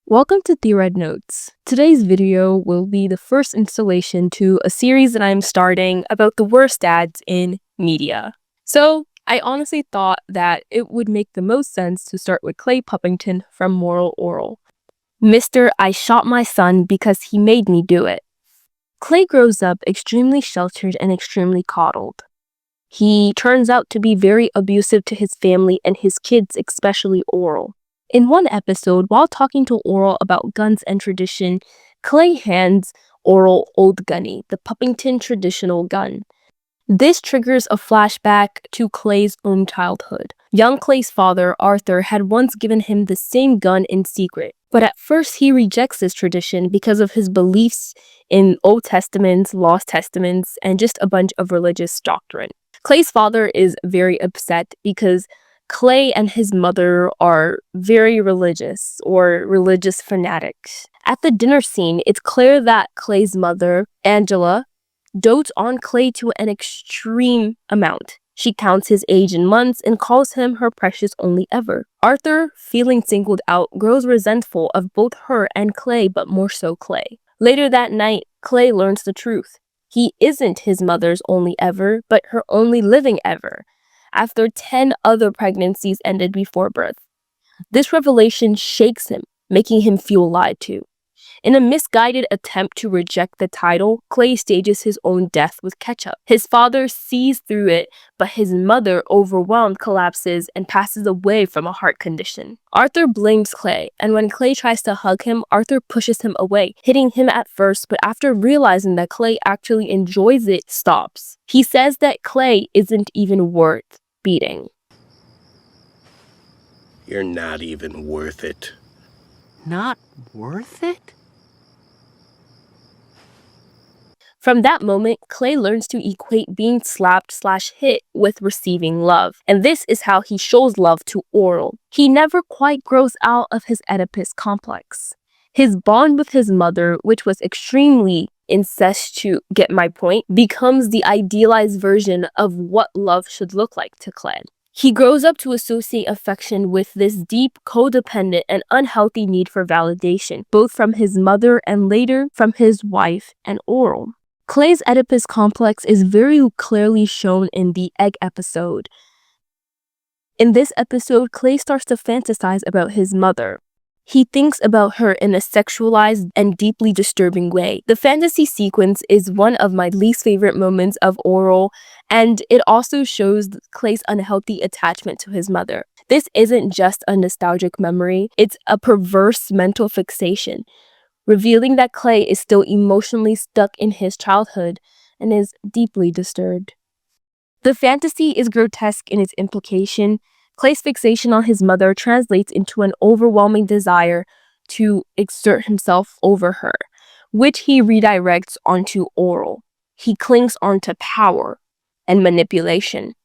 Welcome to Theored Notes. Today's video will be the first installation to a series that I'm starting about the worst dads in media. So, I honestly thought that it would make the most sense to start with Clay Puppington from Moral Orel. Mr. I shot my son because he made me do it. Clay grows up extremely sheltered and extremely coddled. He turns out to be very abusive to his family and his kids, especially Orel. In one episode, while talking to Orel about guns and tradition, Clay hands Orel Old Gunny, the Puppington traditional gun. This triggers a flashback to Clay's own childhood. Young Clay's father, Arthur, had once given him the same gun in secret, but at first he rejects this tradition because of his beliefs in Old Testaments, Lost Testaments, and just a bunch of religious doctrine. Clay's father is very upset because Clay and his mother are very religious or religious fanatics. At the dinner scene, it's clear that Clay's mother, Angela, dotes on Clay to an extreme amount. She counts his age in months and calls him her precious only ever. Arthur, feeling singled out, grows resentful of both her and Clay, but more so Clay. Later that night, Clay learns the truth. He isn't his mother's only ever, but her only living ever, after 10 other pregnancies ended before birth. This revelation shakes him, making him feel lied to. In a misguided attempt to reject the title, Clay stages his own death with ketchup. His father sees through it, but his mother, overwhelmed, collapses and passes away from a heart condition. Arthur blames Clay, and when Clay tries to hug him, Arthur pushes him away, hitting him at first, but after realizing that Clay actually enjoys it, stops. He says that Clay isn't even worth beating. You're not even worth it. Not worth it? From that moment, Clay learns to equate being slapped/hit with receiving love, and this is how he shows love to Orel. He never quite grows out of his Oedipus complex. His bond with his mother, which was extremely incest to get my point, becomes the idealized version of what love should look like to Clay. He grows up to associate affection with this deep, codependent, and unhealthy need for validation, both from his mother and later from his wife and Orel. Clay's Oedipus complex is very clearly shown in the egg episode. In this episode, Clay starts to fantasize about his mother. He thinks about her in a sexualized and deeply disturbing way. The fantasy sequence is one of my least favorite moments of Orel, and it also shows Clay's unhealthy attachment to his mother. This isn't just a nostalgic memory, it's a perverse mental fixation, revealing that Clay is still emotionally stuck in his childhood and is deeply disturbed. The fantasy is grotesque in its implication. Clay's fixation on his mother translates into an overwhelming desire to exert himself over her, which he redirects onto Orel. He clings onto power and manipulation.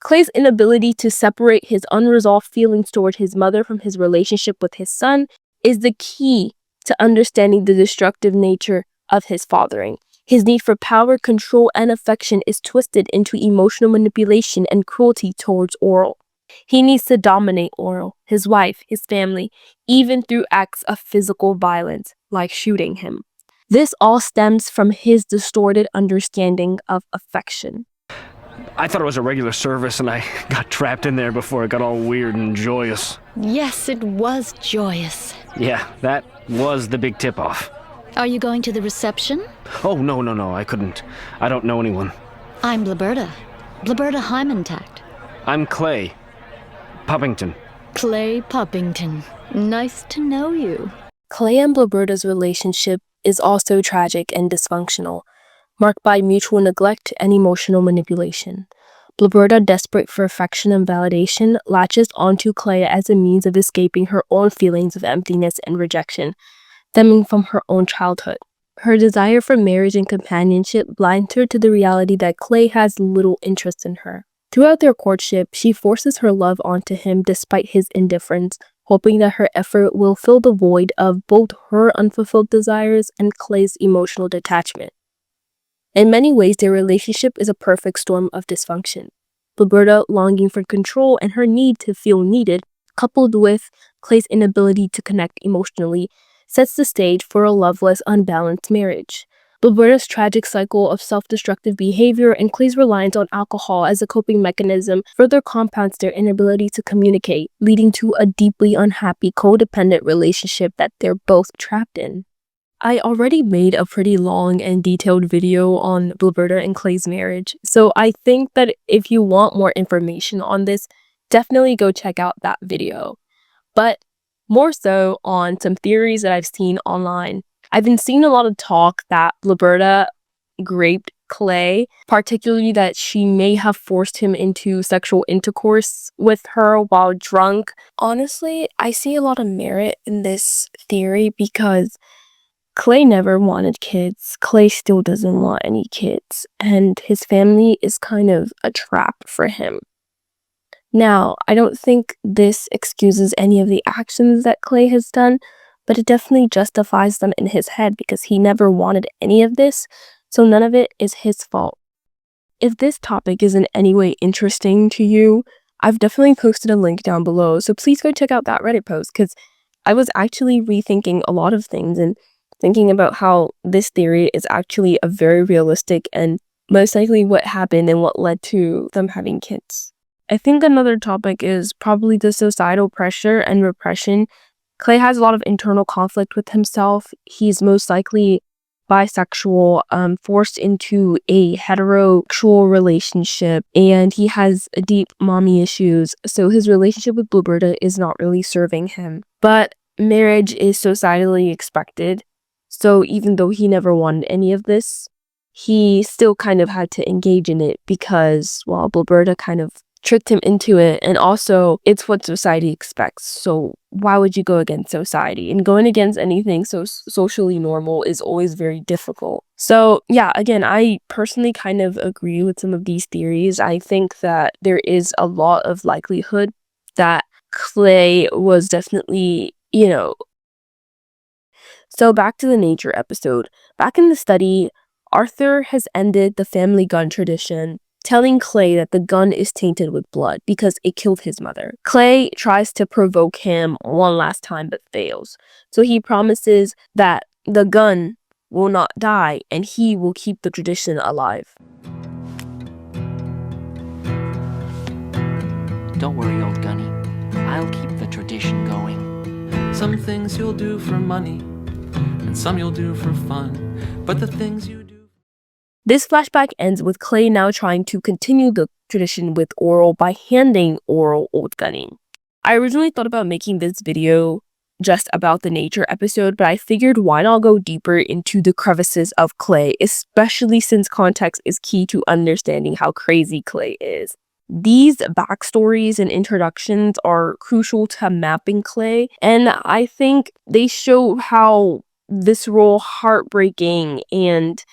Clay's inability to separate his unresolved feelings toward his mother from his relationship with his son is the key to understanding the destructive nature of his fathering. His need for power, control, and affection is twisted into emotional manipulation and cruelty towards Orel. He needs to dominate Orel, his wife, his family, even through acts of physical violence, like shooting him. This all stems from his distorted understanding of affection. I thought it was a regular service and I got trapped in there before it got all weird and joyous. Yes, it was joyous. Yeah, that was the big tip-off. Are you going to the reception? Oh, no, I couldn't. I don't know anyone. I'm Blaberta Hymantact. I'm Clay Puppington. Clay Puppington. Nice to know you. Clay and Blaberta's relationship is also tragic and dysfunctional, marked by mutual neglect and emotional manipulation. Blaberta, desperate for affection and validation, latches onto Clay as a means of escaping her own feelings of emptiness and rejection, stemming from her own childhood. Her desire for marriage and companionship blinds her to the reality that Clay has little interest in her. Throughout their courtship, she forces her love onto him despite his indifference, hoping that her effort will fill the void of both her unfulfilled desires and Clay's emotional detachment. In many ways, their relationship is a perfect storm of dysfunction. Blaberta longing for control and her need to feel needed, coupled with Clay's inability to connect emotionally sets the stage for a loveless, unbalanced marriage. Roberta's tragic cycle of self-destructive behavior and Clay's reliance on alcohol as a coping mechanism further compounds their inability to communicate, leading to a deeply unhappy, codependent relationship that they're both trapped in. I already made a pretty long and detailed video on Roberta and Clay's marriage, so I think that if you want more information on this, definitely go check out that video. But more so on some theories that I've seen online. I've been seeing a lot of talk that Roberta raped Clay, particularly that she may have forced him into sexual intercourse with her while drunk. Honestly, I see a lot of merit in this theory because Clay never wanted kids. Clay still doesn't want any kids, and his family is kind of a trap for him. Now, I don't think this excuses any of the actions that Clay has done, but it definitely justifies them in his head because he never wanted any of this, so none of it is his fault. If this topic is in any way interesting to you, I've definitely posted a link down below, so please go check out that Reddit post because I was actually rethinking a lot of things and thinking about how this theory is actually a very realistic and most likely what happened and what led to them having kids. I think another topic is probably the societal pressure and repression. Clay has a lot of internal conflict with himself. He's most likely bisexual, forced into a heterosexual relationship, and he has deep mommy issues, so his relationship with Roberta is not really serving him. But marriage is societally expected, so even though he never wanted any of this, he still kind of had to engage in it because, well, Roberta kind of tricked him into it, and also it's what society expects, so why would you go against society? And going against anything so socially normal is always very difficult. So yeah, again, I personally kind of agree with some of these theories. I think that there is a lot of likelihood that Clay was definitely, So back to the nature episode. Back in the study, Arthur has ended the family gun tradition, telling Clay that the gun is tainted with blood because it killed his mother. Clay tries to provoke him one last time but fails. So he promises that the gun will not die and he will keep the tradition alive. Don't worry, old Gunny. I'll keep the tradition going. Some things you'll do for money, and some you'll do for fun. But the things you do... This flashback ends with Clay now trying to continue the tradition with Orel by handing Orel old Gunny. I originally thought about making this video just about the nature episode, but I figured why not go deeper into the crevices of Clay, especially since context is key to understanding how crazy Clay is. These backstories and introductions are crucial to mapping Clay, and I think they show how visceral, heartbreaking, and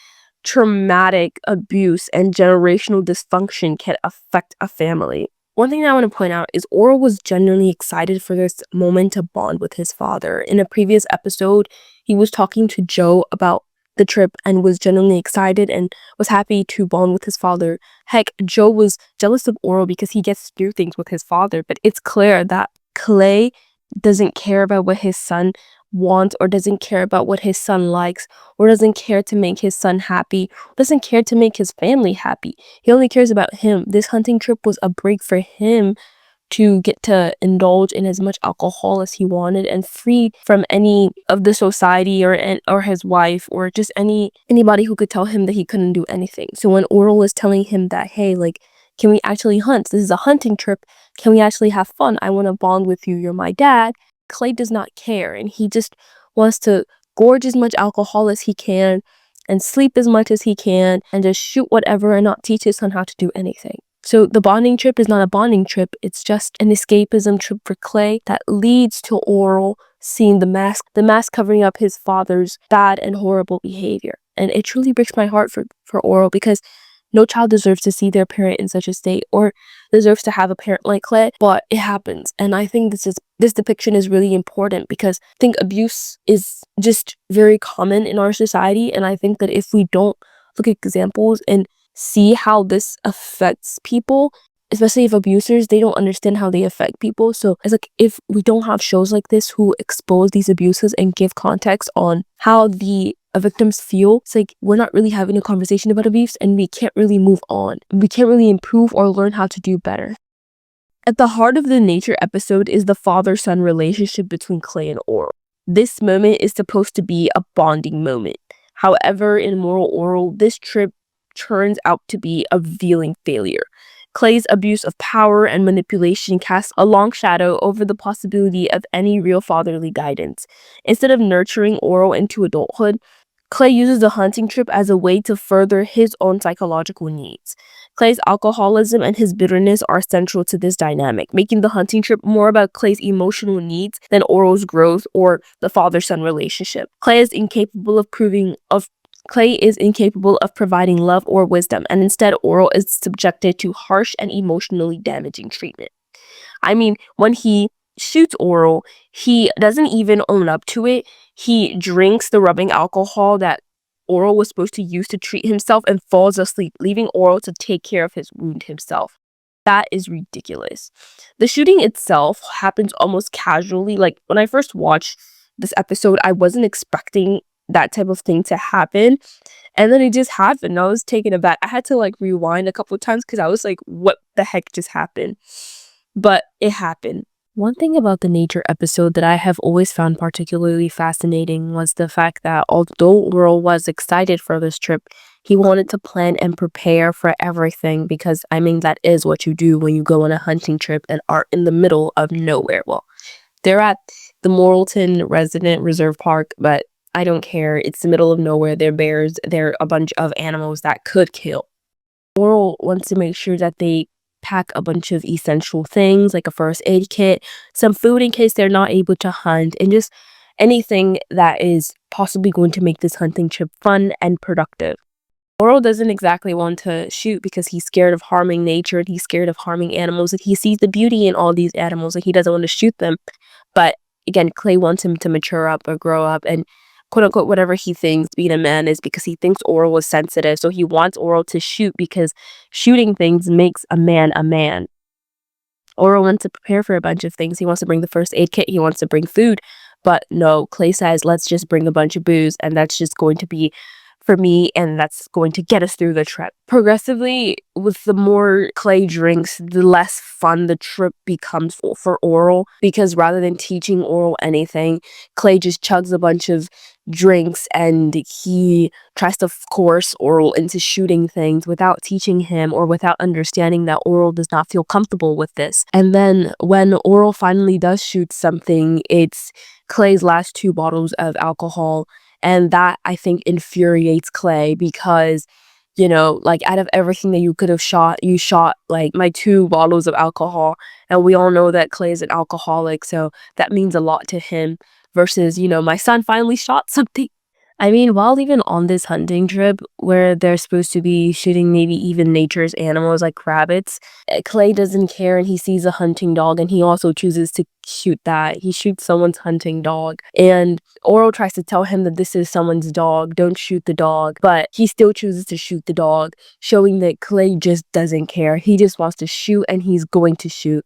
traumatic abuse and generational dysfunction can affect a family. One thing I want to point out is Orel was genuinely excited for this moment to bond with his father. In a previous episode, he was talking to Joe about the trip and was genuinely excited and was happy to bond with his father. Heck, Joe was jealous of Orel because he gets to do things with his father, but it's clear that Clay doesn't care about what his son wants or doesn't care about what his son likes or doesn't care to make his son happy, doesn't care to make his family happy. He only cares about him. This hunting trip was a break for him to get to indulge in as much alcohol as he wanted and free from any of the society or his wife or just anybody who could tell him that he couldn't do anything. So when Orel is telling him that, hey, like, can we actually hunt? This is a hunting trip. Can we actually have fun? I want to bond with you. You're my dad. Clay does not care, and he just wants to gorge as much alcohol as he can and sleep as much as he can and just shoot whatever and not teach his son how to do anything. So the bonding trip is not a bonding trip, it's just an escapism trip for Clay that leads to Orel seeing the mask covering up his father's bad and horrible behavior. And it truly breaks my heart for Orel because no child deserves to see their parent in such a state or deserves to have a parent like Clay, but it happens. And I think this depiction is really important because I think abuse is just very common in our society. And I think that if we don't look at examples and see how this affects people, especially if abusers, they don't understand how they affect people. So it's like, if we don't have shows like this who expose these abuses and give context on how the victims feel, it's like we're not really having a conversation about abuse, and we can't really move on. We can't really improve or learn how to do better. At the heart of the nature episode is the father-son relationship between Clay and Oral. This moment is supposed to be a bonding moment. However, in Moral Orel, this trip turns out to be a revealing failure. Clay's abuse of power and manipulation casts a long shadow over the possibility of any real fatherly guidance. Instead of nurturing Oral into adulthood, Clay uses the hunting trip as a way to further his own psychological needs. Clay's alcoholism and his bitterness are central to this dynamic, making the hunting trip more about Clay's emotional needs than Oral's growth or the father-son relationship. Clay is incapable of providing love or wisdom, and instead Oral is subjected to harsh and emotionally damaging treatment. I mean, when he shoots Oral, he doesn't even own up to it. He drinks the rubbing alcohol that Oral was supposed to use to treat himself and falls asleep, leaving Oral to take care of his wound himself. That is ridiculous. The shooting itself happens almost casually. Like, when I first watched this episode, I wasn't expecting that type of thing to happen. And then it just happened. I was taken aback. I had to like rewind a couple of times because I was like, what the heck just happened? But it happened. One thing about the nature episode that I have always found particularly fascinating was the fact that although Oral was excited for this trip, he wanted to plan and prepare for everything, because I mean, that is what you do when you go on a hunting trip and are in the middle of nowhere. Well, they're at the Moralton Resident Reserve Park, but I don't care. It's the middle of nowhere. They're bears. They're a bunch of animals that could kill. Oral wants to make sure that they pack a bunch of essential things like a first aid kit, some food in case they're not able to hunt, and just anything that is possibly going to make this hunting trip fun and productive. Oral doesn't exactly want to shoot because he's scared of harming nature, and he's scared of harming animals, and he sees the beauty in all these animals and he doesn't want to shoot them. But again, Clay wants him to mature up or grow up and quote unquote whatever he thinks being a man is, because he thinks Oral was sensitive. So he wants Oral to shoot because shooting things makes a man a man. Oral wants to prepare for a bunch of things. He wants to bring the first aid kit. He wants to bring food. But no, Clay says, let's just bring a bunch of booze, and that's just going to be for me, and that's going to get us through the trip. Progressively, with the more Clay drinks, the less fun the trip becomes for Oral, because rather than teaching Oral anything, Clay just chugs a bunch of drinks and he tries to force Oral into shooting things without teaching him or without understanding that Oral does not feel comfortable with this. And then when Oral finally does shoot something, it's Clay's last 2 bottles of alcohol. And that, I think, infuriates Clay because, you know, like, out of everything that you could have shot, you shot like my 2 bottles of alcohol. And we all know that Clay is an alcoholic, so that means a lot to him. Versus, you know, my son finally shot something. I mean, while even on this hunting trip where they're supposed to be shooting maybe even nature's animals like rabbits, Clay doesn't care, and he sees a hunting dog and he also chooses to shoot that. He shoots someone's hunting dog, and Oral tries to tell him that this is someone's dog, don't shoot the dog, but he still chooses to shoot the dog, showing that Clay just doesn't care. He just wants to shoot, and he's going to shoot.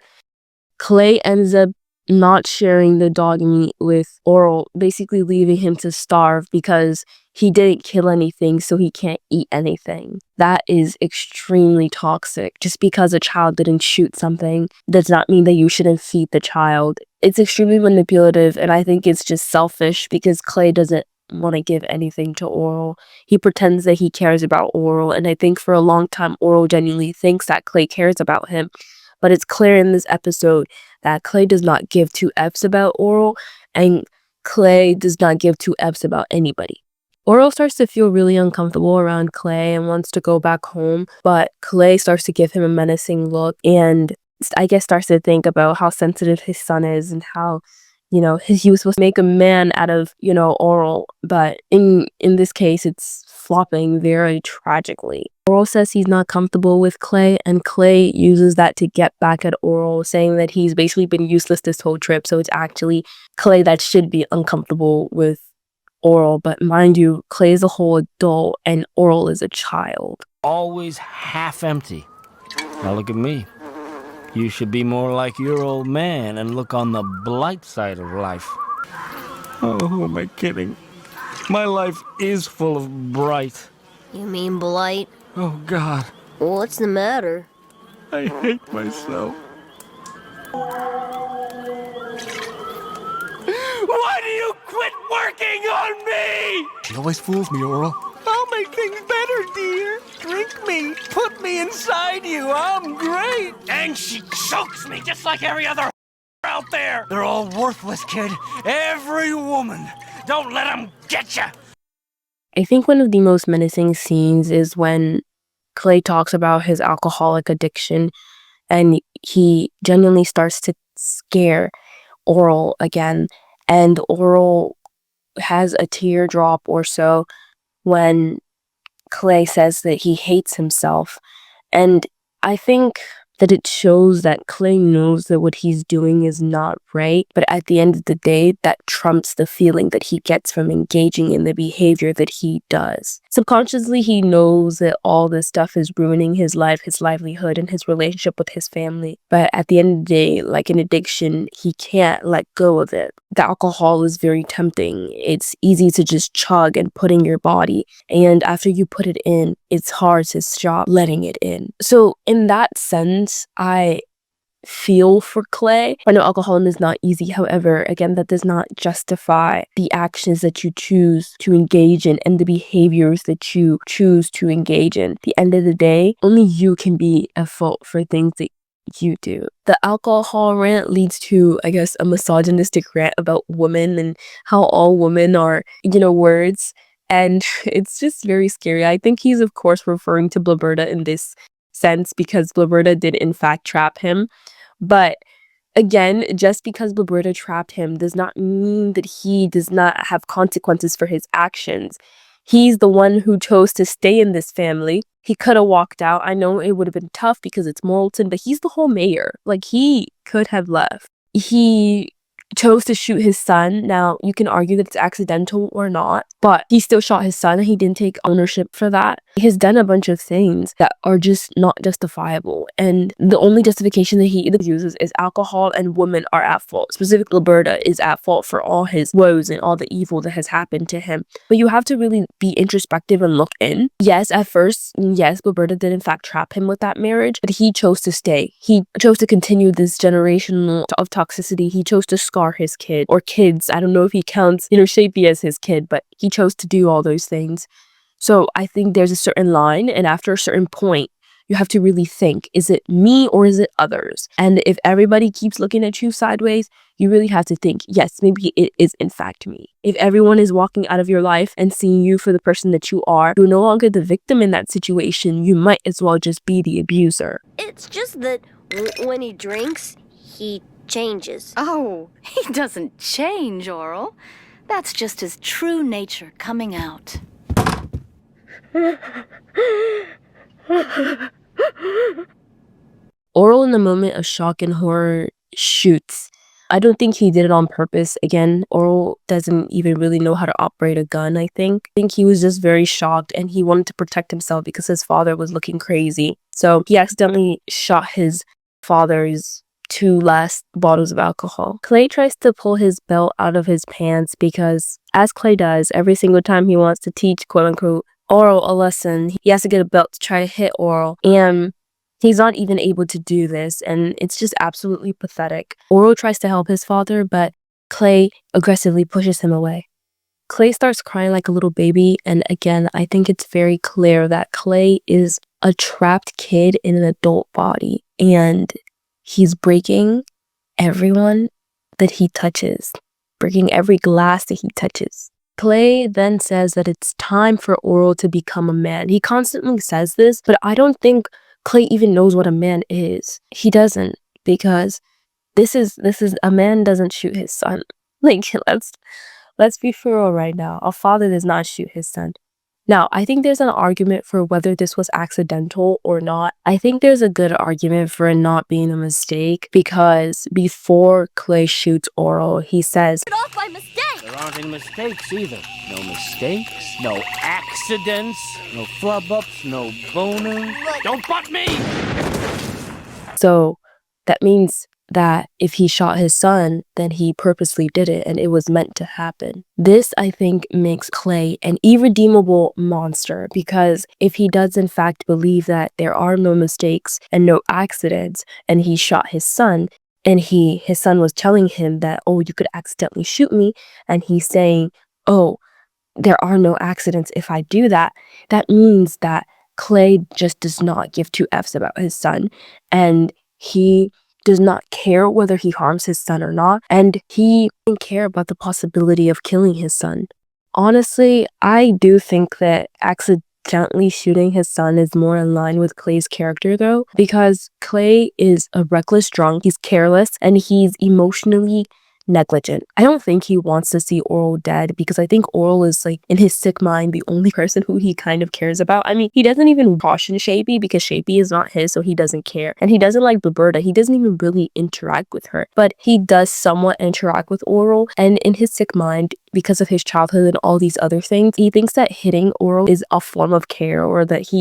Clay ends up not sharing the dog meat with Oral, basically leaving him to starve because he didn't kill anything, so he can't eat anything. That is extremely toxic. Just because a child didn't shoot something does not mean that you shouldn't feed the child. It's extremely manipulative, and I think it's just selfish because Clay doesn't want to give anything to Oral. He pretends that he cares about Oral, and I think for a long time Oral genuinely thinks that Clay cares about him. But it's clear in this episode that Clay does not give 2 Fs about Oral, and Clay does not give 2 Fs about anybody. Oral starts to feel really uncomfortable around Clay and wants to go back home, but Clay starts to give him a menacing look and I guess starts to think about how sensitive his son is and how, you know, he was supposed to make a man out of, you know, Oral, but in this case it's flopping very tragically. Oral says he's not comfortable with Clay, and Clay uses that to get back at Oral, saying that he's basically been useless this whole trip, so it's actually Clay that should be uncomfortable with Oral. But mind you, Clay is a whole adult and Oral is a child. Always half empty. Now look at me. You should be more like your old man and look on the bright side of life. Oh, who am I kidding? My life is full of bright. You mean blight? Oh, God. What's the matter? I hate myself. Why do you quit working on me? She always fools me, Oral. I'll make things better, dear. Drink me. Put me inside you. I'm great. And she chokes me just like every other out there. They're all worthless, kid. Every woman. Don't let them get you. I think one of the most menacing scenes is when Clay talks about his alcoholic addiction and he genuinely starts to scare Oral again. And Oral has a teardrop or so when Clay says that he hates himself. And I think that it shows that Clay knows that what he's doing is not right, but at the end of the day, that trumps the feeling that he gets from engaging in the behavior that he does. Subconsciously, he knows that all this stuff is ruining his life, his livelihood, and his relationship with his family. But at the end of the day, like an addiction, he can't let go of it. The alcohol is very tempting. It's easy to just chug and put in your body. And after you put it in, it's hard to stop letting it in. So in that sense, I feel for Clay. I know alcoholism is not easy. However, again, that does not justify the actions that you choose to engage in and the behaviors that you choose to engage in. At the end of the day, only you can be at fault for things that you do. The alcohol rant leads to, I guess, a misogynistic rant about women and how all women are, words. And it's just very scary. I think he's, of course, referring to Blaberta in this sense because Blaberta did, in fact, trap him. But again, just because Blaberta trapped him does not mean that he does not have consequences for his actions. He's the one who chose to stay in this family. He could have walked out. I know it would have been tough because it's Moralton, but he's the whole mayor. Like, he could have left. He chose to shoot his son. Now, you can argue that it's accidental or not, but he still shot his son and he didn't take ownership for that. He's done a bunch of things that are just not justifiable. And the only justification that he uses is alcohol and women are at fault. Specifically, Blaberta is at fault for all his woes and all the evil that has happened to him. But you have to really be introspective and look in. Yes, at first, yes, Blaberta did in fact trap him with that marriage, but he chose to stay. He chose to continue this generation of toxicity. He chose to scar his kid or kids. I don't know if he counts Shapey as his kid, but he chose to do all those things. So I think there's a certain line, and after a certain point, you have to really think, is it me or is it others? And if everybody keeps looking at you sideways, you really have to think, yes, maybe it is in fact me. If everyone is walking out of your life and seeing you for the person that you are, you're no longer the victim in that situation. You might as well just be the abuser. It's just that when he drinks, he changes. Oh, he doesn't change, Oral. That's just his true nature coming out. Oral, in the moment of shock and horror, shoots. I don't think he did it on purpose. Again, Oral doesn't even really know how to operate a gun, I think. I think he was just very shocked and he wanted to protect himself because his father was looking crazy. So he accidentally shot his father's 2 last bottles of alcohol. Clay tries to pull his belt out of his pants because, as Clay does, every single time he wants to teach, quote-unquote, Oral a lesson, he has to get a belt to try to hit Oral. And he's not even able to do this, and it's just absolutely pathetic. Oral tries to help his father, but Clay aggressively pushes him away. Clay starts crying like a little baby, and again, I think it's very clear that Clay is a trapped kid in an adult body, and he's breaking everyone that he touches, breaking every glass that he touches. Clay then says that it's time for Oral to become a man. He constantly says this, but I don't think Clay even knows what a man is. He doesn't, because this is a man doesn't shoot his son. Like, let's be for real right now. A father does not shoot his son. Now, I think there's an argument for whether this was accidental or not. I think there's a good argument for it not being a mistake, because before Clay shoots Oral, he says, Get off by mistake! There aren't any mistakes either. No mistakes, no accidents, no flub-ups, no boning. Don't butt me! So that means that if he shot his son, then he purposely did it and it was meant to happen. This, I think, makes Clay an irredeemable monster, because if he does in fact believe that there are no mistakes and no accidents, and he shot his son, and his son was telling him that, oh, you could accidentally shoot me, and he's saying, oh, there are no accidents if I do that, that means that Clay just does not give two Fs about his son, and he does not care whether he harms his son or not, and he doesn't care about the possibility of killing his son. Honestly, I do think that accidentally shooting his son is more in line with Clay's character though, because Clay is a reckless drunk, he's careless, and he's emotionally negligent. I don't think he wants to see Oral dead, because I think Oral is, like, in his sick mind, the only person who he kind of cares about. I mean, he doesn't even caution Shapey because Shapey is not his, so he doesn't care. And he doesn't like Roberta. He doesn't even really interact with her. But he does somewhat interact with Oral, and in his sick mind, because of his childhood and all these other things, he thinks that hitting Oral is a form of care, or that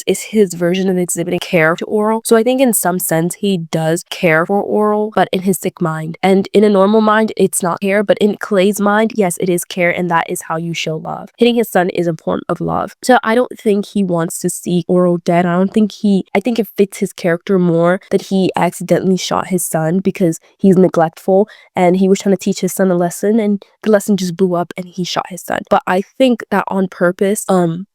is his version of exhibiting care to Oral. So I think in some sense he does care for Oral, but in his sick mind. And in a normal mind, it's not care, but in Clay's mind, yes, it is care, and that is how you show love. Hitting his son is a form of love. So I don't think he wants to see Oral dead. I think it fits his character more that he accidentally shot his son because he's neglectful and he was trying to teach his son a lesson, and the lesson just blew up and he shot his son. But I think that on purpose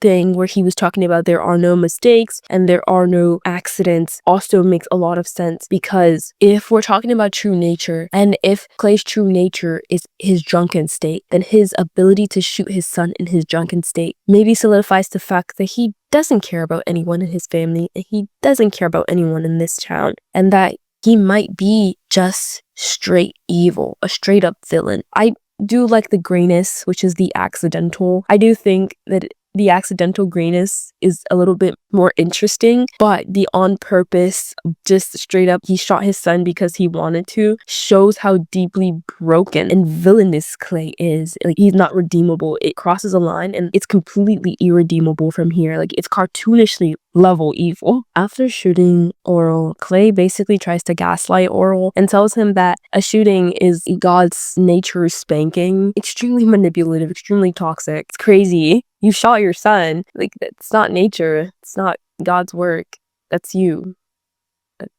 thing where he was talking about there are no mistakes and there are no accidents also makes a lot of sense, because if we're talking about true nature, and if Clay's true nature is his drunken state, then his ability to shoot his son in his drunken state maybe solidifies the fact that he doesn't care about anyone in his family, and he doesn't care about anyone in this town, and that he might be just straight evil, a straight up villain. I do like the grayness, which is the accidental. I do think that the accidental grayness is a little bit more interesting, but the on purpose, just straight up, he shot his son because he wanted to, shows how deeply broken and villainous Clay is. Like, he's not redeemable. It crosses a line and it's completely irredeemable from here. Like, it's cartoonishly level evil. After shooting Oral, Clay basically tries to gaslight Oral and tells him that a shooting is God's nature spanking. Extremely manipulative, extremely toxic. It's crazy. You shot your son. Like, that's not nature. It's not God's work. That's you.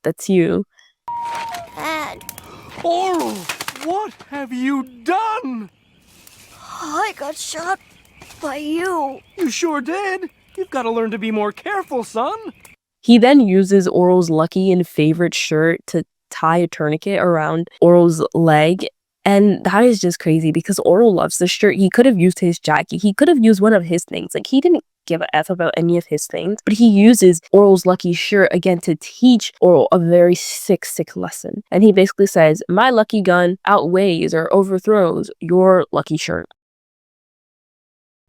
That's you. Dad, Oral, what have you done? I got shot by you. You sure did. You've got to learn to be more careful, son. He then uses Oral's lucky and favorite shirt to tie a tourniquet around Oral's leg. And that is just crazy because Oral loves the shirt. He could have used his jacket. He could have used one of his things. Like, he didn't give a F about any of his things, but he uses Oral's lucky shirt again to teach Oral a very sick lesson. And he basically says, my lucky gun outweighs or overthrows your lucky shirt.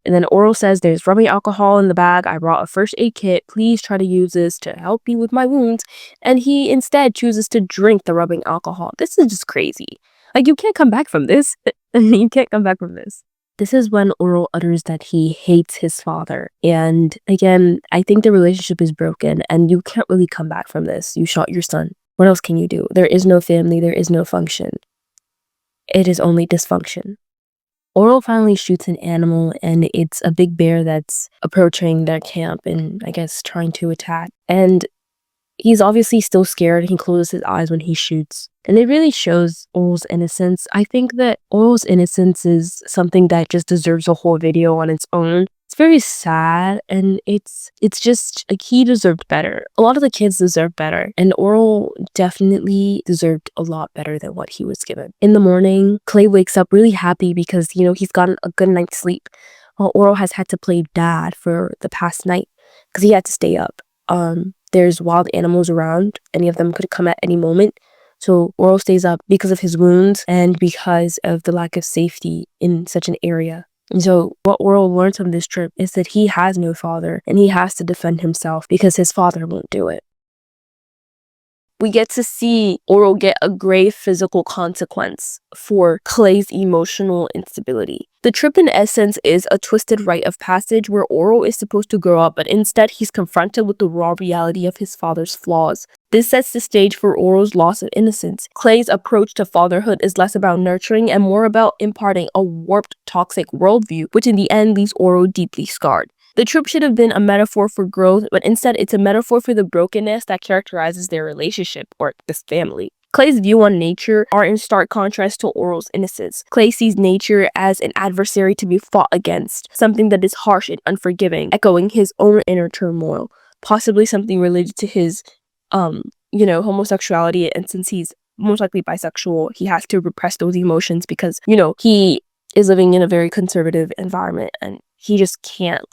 And then Oral says, there's rubbing alcohol in the bag. I brought a first aid kit. Please try to use this to help me with my wounds. And he instead chooses to drink the rubbing alcohol. This is just crazy. Like, you can't come back from this. You can't come back from this. This is when Oral utters that he hates his father. And again, I think the relationship is broken and you can't really come back from this. You shot your son. What else can you do? There is no family. There is no function. It is only dysfunction. Oral finally shoots an animal, and it's a big bear that's approaching their camp and, I guess, trying to attack. And he's obviously still scared. He closes his eyes when he shoots. And it really shows Oral's innocence. I think that Oral's innocence is something that just deserves a whole video on its own. It's very sad, and it's just, like, he deserved better. A lot of the kids deserve better, and Oral definitely deserved a lot better than what he was given. In the morning, Clay wakes up really happy because, you know, he's gotten a good night's sleep, while Oral has had to play dad for the past night because he had to stay up. There's wild animals around. Any of them could come at any moment. So Oral stays up because of his wounds and because of the lack of safety in such an area. And so what Oral learns on this trip is that he has no father and he has to defend himself because his father won't do it. we get to see Oral get a grave physical consequence for Clay's emotional instability. The trip, in essence, is a twisted rite of passage where Oral is supposed to grow up, but instead he's confronted with the raw reality of his father's flaws. This sets the stage for Oral's loss of innocence. Clay's approach to fatherhood is less about nurturing and more about imparting a warped, toxic worldview, which in the end leaves Oral deeply scarred. The trip should have been a metaphor for growth, but instead it's a metaphor for the brokenness that characterizes their relationship, or this family. Clay's view on nature are in stark contrast to Oral's innocence. Clay sees nature as an adversary to be fought against, something that is harsh and unforgiving, echoing his own inner turmoil, possibly something related to his, homosexuality, and since he's most likely bisexual, he has to repress those emotions because, he is living in a very conservative environment and he just can't,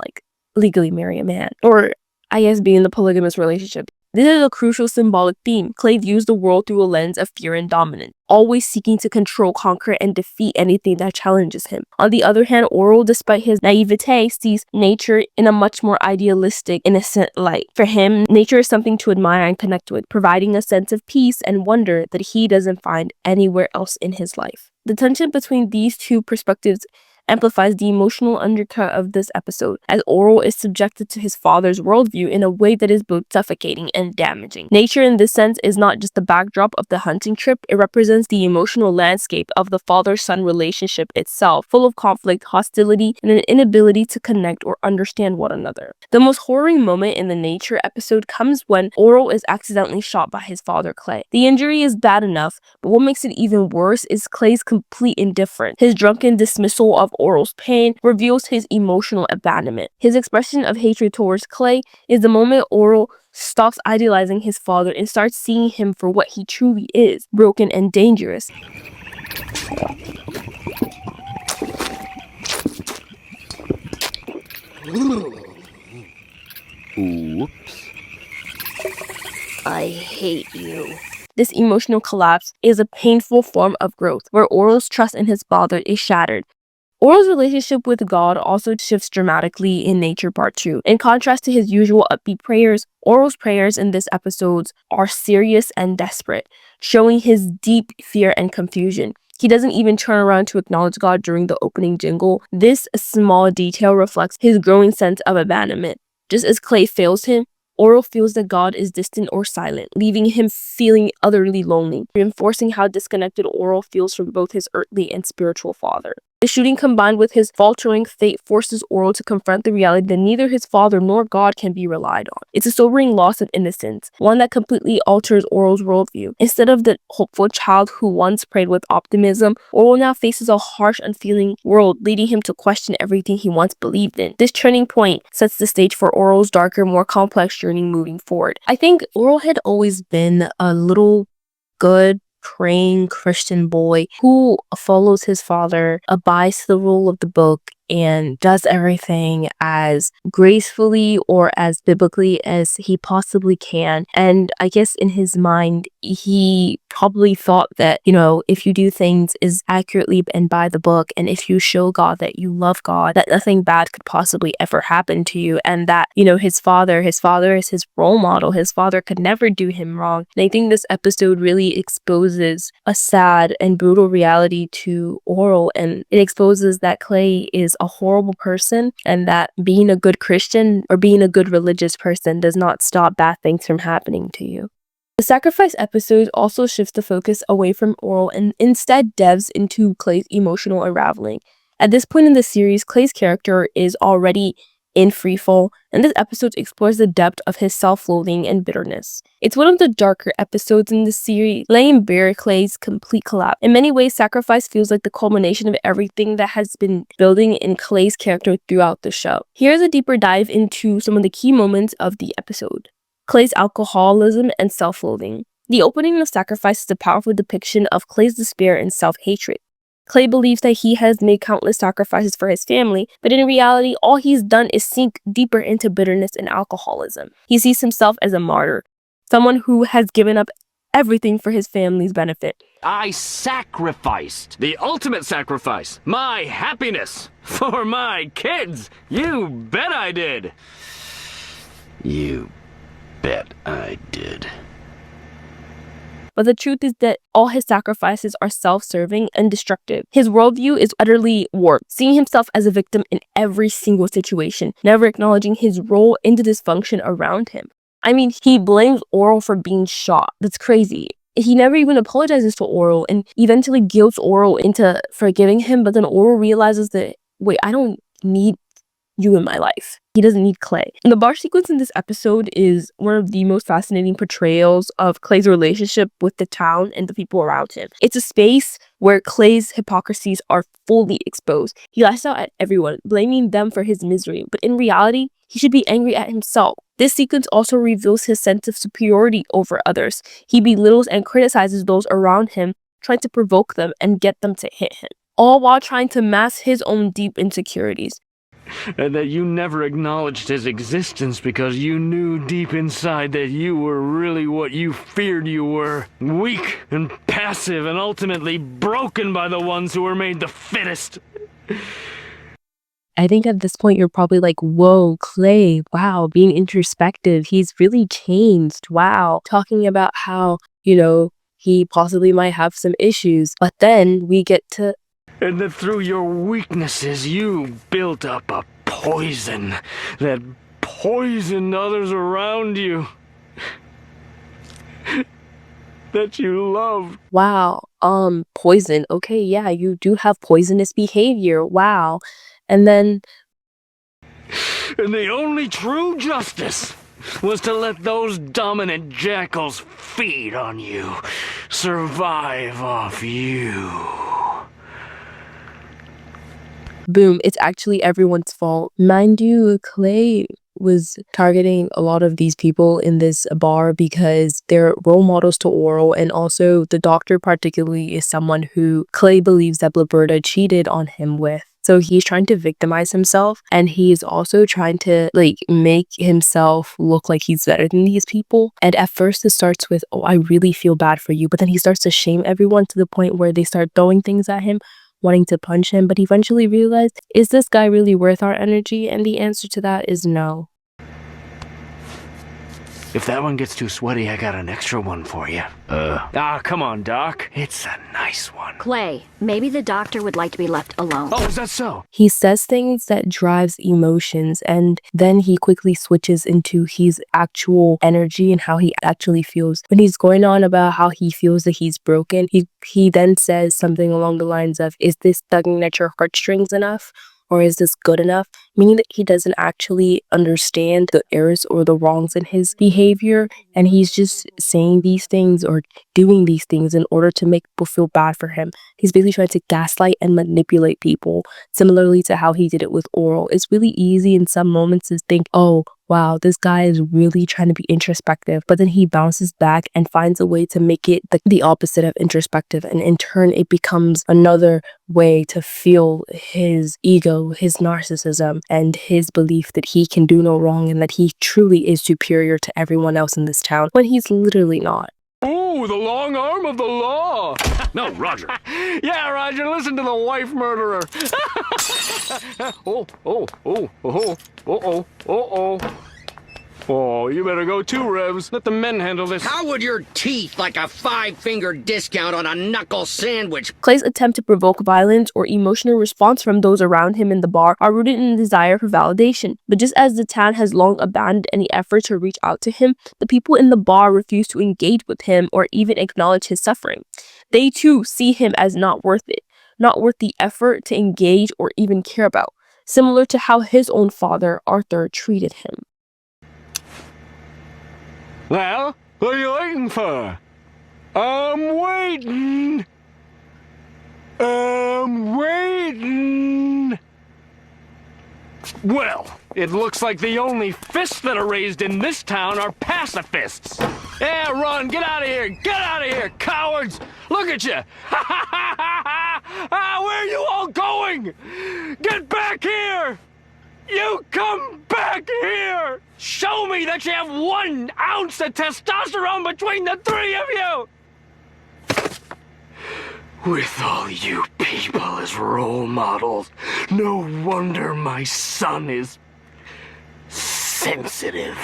legally marry a man, or I guess be in the polygamous relationship. This is a crucial symbolic theme. Clay views the world through a lens of fear and dominance, always seeking to control, conquer, and defeat anything that challenges him. On the other hand, Oral, despite his naivete, sees nature in a much more idealistic, innocent light. For him, nature is something to admire and connect with, providing a sense of peace and wonder that he doesn't find anywhere else in his life. The tension between these two perspectives amplifies the emotional undercut of this episode, as Oral is subjected to his father's worldview in a way that is both suffocating and damaging. Nature in this sense is not just the backdrop of the hunting trip, it represents the emotional landscape of the father-son relationship itself, full of conflict, hostility, and an inability to connect or understand one another. The most horrifying moment in the nature episode comes when Oral is accidentally shot by his father Clay. The injury is bad enough, but what makes it even worse is Clay's complete indifference. His drunken dismissal of Oral's pain reveals his emotional abandonment. His expression of hatred towards Clay is the moment Oral stops idealizing his father and starts seeing him for what he truly is, broken and dangerous. Whoops. I hate you. This emotional collapse is a painful form of growth, where Oral's trust in his father is shattered. Oral's relationship with God also shifts dramatically in Nature Part 2. In contrast to his usual upbeat prayers, Oral's prayers in this episode are serious and desperate, showing his deep fear and confusion. He doesn't even turn around to acknowledge God during the opening jingle. This small detail reflects his growing sense of abandonment. Just as Clay fails him, Oral feels that God is distant or silent, leaving him feeling utterly lonely, reinforcing how disconnected Oral feels from both his earthly and spiritual father. The shooting combined with his faltering fate forces Oral to confront the reality that neither his father nor God can be relied on. It's a sobering loss of innocence, one that completely alters Oral's worldview. Instead of the hopeful child who once prayed with optimism, Oral now faces a harsh, unfeeling world, leading him to question everything he once believed in. This turning point sets the stage for Oral's darker, more complex journey moving forward. I think Oral had always been a little good, praying Christian boy who follows his father, abides to the rule of the book, and does everything as gracefully or as biblically as he possibly can. And I guess in his mind, he probably thought that, if you do things as accurately and by the book, and if you show God that you love God, that nothing bad could possibly ever happen to you. And that, his father is his role model. His father could never do him wrong. And I think this episode really exposes a sad and brutal reality to Oral, and it exposes that Clay is a horrible person, and that being a good Christian or being a good religious person does not stop bad things from happening to you. The sacrifice episode also shifts the focus away from Oral and instead delves into Clay's emotional unraveling. At this point in the series, Clay's character is already in freefall, and this episode explores the depth of his self-loathing and bitterness. It's one of the darker episodes in the series, laying bare Clay's complete collapse. In many ways, Sacrifice feels like the culmination of everything that has been building in Clay's character throughout the show. Here's a deeper dive into some of the key moments of the episode. Clay's alcoholism and self-loathing. The opening of Sacrifice is a powerful depiction of Clay's despair and self-hatred. Clay believes that he has made countless sacrifices for his family, but in reality, all he's done is sink deeper into bitterness and alcoholism. He sees himself as a martyr, someone who has given up everything for his family's benefit. I sacrificed. The ultimate sacrifice. My happiness. For my kids. You bet I did. You bet I did. But the truth is that all his sacrifices are self-serving and destructive. His worldview is utterly warped, seeing himself as a victim in every single situation, never acknowledging his role in the dysfunction around him. I mean, he blames Oral for being shot. That's crazy. He never even apologizes to Oral and eventually guilts Oral into forgiving him, but then Oral realizes that, wait, I don't need you in my life. He doesn't need Clay. And the bar sequence in this episode is one of the most fascinating portrayals of Clay's relationship with the town and the people around him. It's a space where Clay's hypocrisies are fully exposed. He lashes out at everyone, blaming them for his misery, but in reality, he should be angry at himself. This sequence also reveals his sense of superiority over others. He belittles and criticizes those around him, trying to provoke them and get them to hit him, all while trying to mask his own deep insecurities. And that you never acknowledged his existence because you knew deep inside that you were really what you feared you were. Weak and passive and ultimately broken by the ones who were made the fittest. I think at this point you're probably like, whoa, Clay, wow, being introspective, he's really changed, wow. Talking about how, he possibly might have some issues, but then we get to... And that through your weaknesses you built up a poison that poisoned others around you. That you loved. Wow, poison. Okay, yeah, you do have poisonous behavior. Wow. And then... And the only true justice was to let those dominant jackals feed on you, survive off you. Boom, it's actually everyone's fault. Mind you, Clay was targeting a lot of these people in this bar because they're role models to Oral, and also the doctor particularly is someone who Clay believes that Blaberta cheated on him with. So he's trying to victimize himself, and he's also trying to make himself look like he's better than these people. And at first it starts with, oh, I really feel bad for you, but then he starts to shame everyone to the point where they start throwing things at him, wanting to punch him. But he eventually realized, is this guy really worth our energy? And the answer to that is no. If that one gets too sweaty, I got an extra one for you. Come on, Doc. It's a nice one. Clay, maybe the doctor would like to be left alone. Oh, is that so? He says things that drives emotions, and then he quickly switches into his actual energy and how he actually feels. When he's going on about how he feels that he's broken, he then says something along the lines of, is this tugging at your heartstrings enough? Or is this good enough? Meaning that he doesn't actually understand the errors or the wrongs in his behavior, and he's just saying these things or doing these things in order to make people feel bad for him. He's basically trying to gaslight and manipulate people, similarly to how he did it with Oral. It's really easy in some moments to think, oh, wow, this guy is really trying to be introspective, but then he bounces back and finds a way to make it the opposite of introspective, and in turn it becomes another way to feel his ego, his narcissism, and his belief that he can do no wrong and that he truly is superior to everyone else in this town, when he's literally not. Ooh, the long arm of the law. No, Roger. Yeah, Roger, listen to the wife murderer. Oh, you better go too, Revs. Let the men handle this. How would your teeth like a 5-finger discount on a knuckle sandwich? Clay's attempt to provoke violence or emotional response from those around him in the bar are rooted in a desire for validation. But just as the town has long abandoned any effort to reach out to him, the people in the bar refuse to engage with him or even acknowledge his suffering. They too see him as not worth it, not worth the effort to engage or even care about, similar to how his own father, Arthur, treated him. Well, what are you waiting for? I'm waiting. Well, it looks like the only fists that are raised in this town are pacifists. Yeah, run, get out of here, cowards! Look at you! Where are you all going? Get back here! You come back here! Show me that you have 1 ounce of testosterone between the 3 of you! With all you people as role models, no wonder my son is sensitive.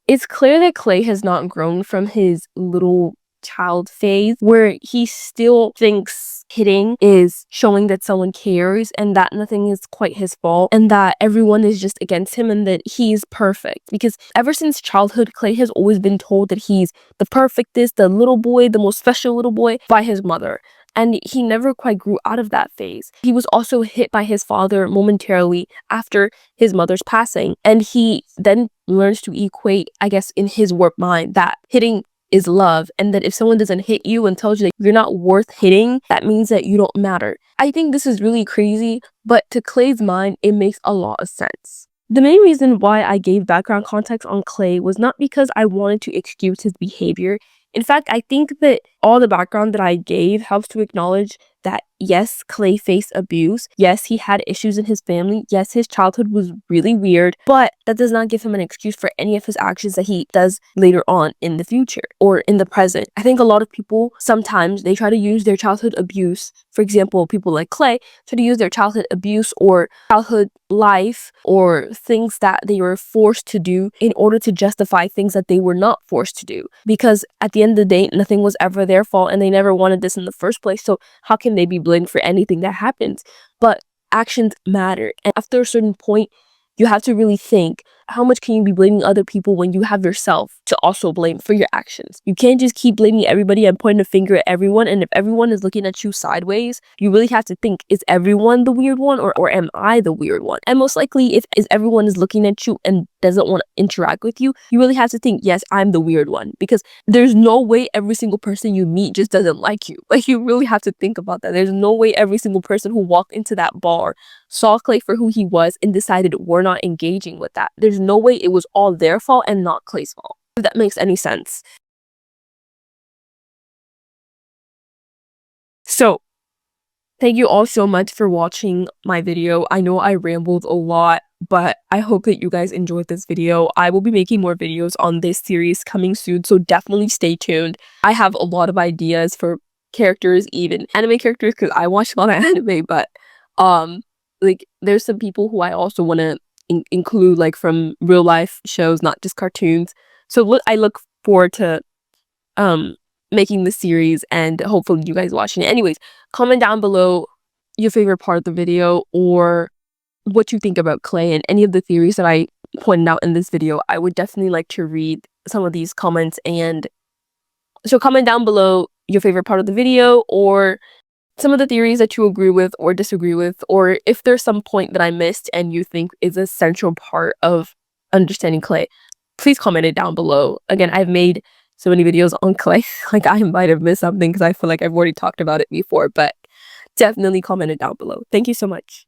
It's clear that Clay has not grown from his little child phase where he still thinks hitting is showing that someone cares and that nothing is quite his fault and that everyone is just against him and that he's perfect. Because ever since childhood, Clay has always been told that he's the perfectest, the little boy, the most special little boy by his mother. And he never quite grew out of that phase. He was also hit by his father momentarily after his mother's passing. And he then learns to equate, I guess, in his warped mind that hitting is love, and that if someone doesn't hit you and tells you that you're not worth hitting, that means that you don't matter. I think this is really crazy, but to Clay's mind, it makes a lot of sense. The main reason why I gave background context on Clay was not because I wanted to excuse his behavior. In fact, I think that all the background that I gave helps to acknowledge that yes, Clay faced abuse. Yes, he had issues in his family. Yes, his childhood was really weird, but that does not give him an excuse for any of his actions that he does later on in the future or in the present. I think a lot of people, sometimes they try to use their childhood abuse. For example, people like Clay try to use their childhood abuse or childhood life or things that they were forced to do in order to justify things that they were not forced to do. Because at the end of the day, nothing was ever their fault and they never wanted this in the first place. So how can they be blamed for anything that happens? But actions matter. And after a certain point, you have to really think, how much can you be blaming other people when you have yourself to also blame for your actions? You can't just keep blaming everybody and pointing a finger at everyone. And if everyone is looking at you sideways, you really have to think, is everyone the weird one or am I the weird one? And most likely, if everyone is looking at you and doesn't want to interact with you, you really have to think, yes, I'm the weird one. Because there's no way every single person you meet just doesn't like you. Like, you really have to think about that. There's no way every single person who walked into that bar saw Clay for who he was and decided we're not engaging with that. There's no way it was all their fault and not Clay's fault, if that makes any sense. So, thank you all so much for watching my video. I know I rambled a lot, but I hope that you guys enjoyed this video. I will be making more videos on this series coming soon, so definitely stay tuned. I have a lot of ideas for characters, even anime characters, because I watch a lot of anime, but like, there's some people who I also want to include, like, from real life shows, not just cartoons. So I look forward to making the series and hopefully you guys watching it. Anyways, comment down below your favorite part of the video or what you think about Clay and any of the theories that I pointed out in this video. I would definitely like to read some of these comments, and so comment down below your favorite part of the video or some of the theories that you agree with or disagree with, or if there's some point that I missed and you think is a central part of understanding Clay, please comment it down below. Again, I've made so many videos on Clay, like I might have missed something because I feel like I've already talked about it before, but definitely comment it down below. Thank you so much.